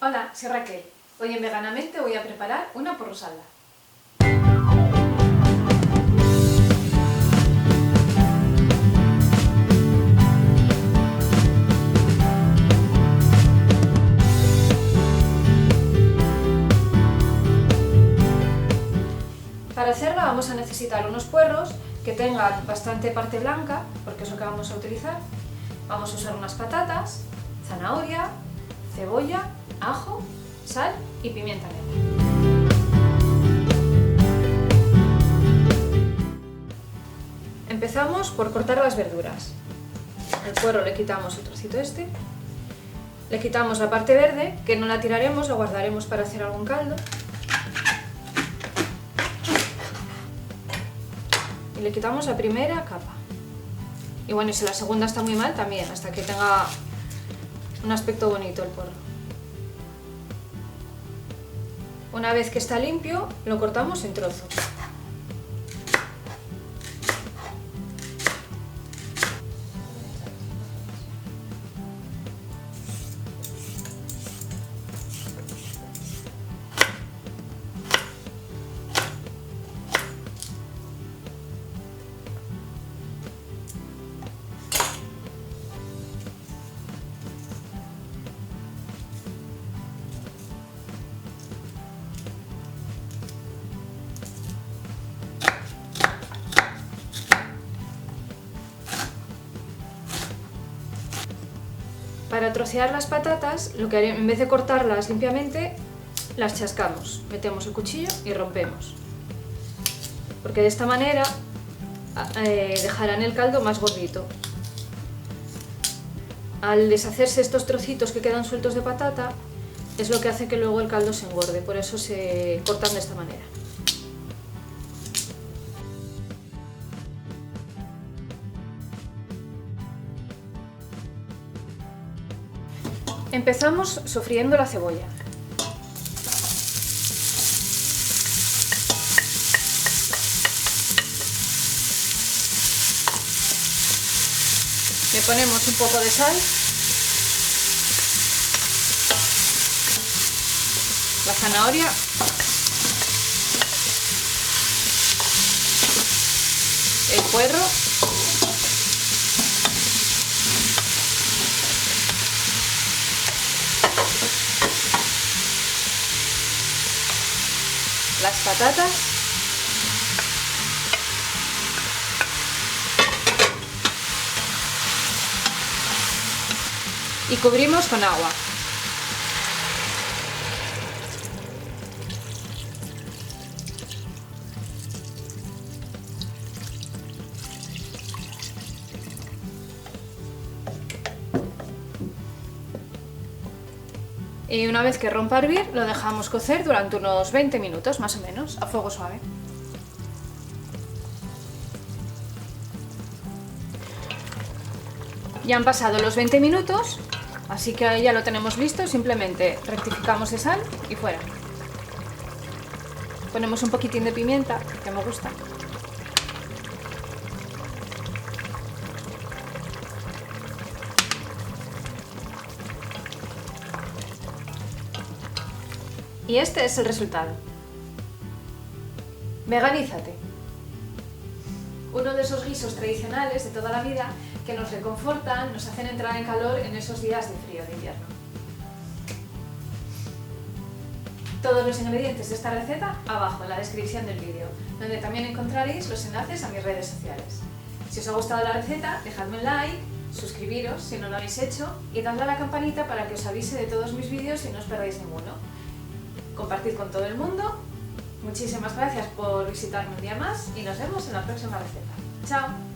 Hola, soy Raquel. Hoy en Veganamente voy a preparar una porrusalda. Para hacerla vamos a necesitar unos puerros que tengan bastante parte blanca, porque es lo que vamos a utilizar. Vamos a usar unas patatas, zanahoria, cebolla, ajo, sal y pimienta negra. Empezamos por cortar las verduras. Al puerro le quitamos el trocito este, le quitamos la parte verde, que no la tiraremos, la guardaremos para hacer algún caldo. Y le quitamos la primera capa. Y bueno, y si la segunda está muy mal también, hasta que tenga un aspecto bonito el puerro. Una vez que está limpio, lo cortamos en trozos. Para trocear las patatas, lo que haré, en vez de cortarlas limpiamente, las chascamos. Metemos el cuchillo y rompemos. Porque de esta manera dejarán el caldo más gordito. Al deshacerse estos trocitos que quedan sueltos de patata, es lo que hace que luego el caldo se engorde. Por eso se cortan de esta manera. Empezamos sofriendo la cebolla. Le ponemos un poco de sal, la zanahoria, el puerro, las patatas y cubrimos con agua. Y una vez que rompa a hervir, lo dejamos cocer durante unos 20 minutos, más o menos, a fuego suave. Ya han pasado los 20 minutos, así que ya lo tenemos listo, simplemente rectificamos de sal y fuera. Ponemos un poquitín de pimienta, que me gusta. Y este es el resultado. Veganízate. Uno de esos guisos tradicionales de toda la vida que nos reconfortan, nos hacen entrar en calor en esos días de frío de invierno. Todos los ingredientes de esta receta abajo en la descripción del vídeo, donde también encontraréis los enlaces a mis redes sociales. Si os ha gustado la receta, dejadme un like, suscribiros si no lo habéis hecho y dadle a la campanita para que os avise de todos mis vídeos y no os perdáis ninguno. Compartid con todo el mundo. Muchísimas gracias por visitarme un día más y nos vemos en la próxima receta. ¡Chao!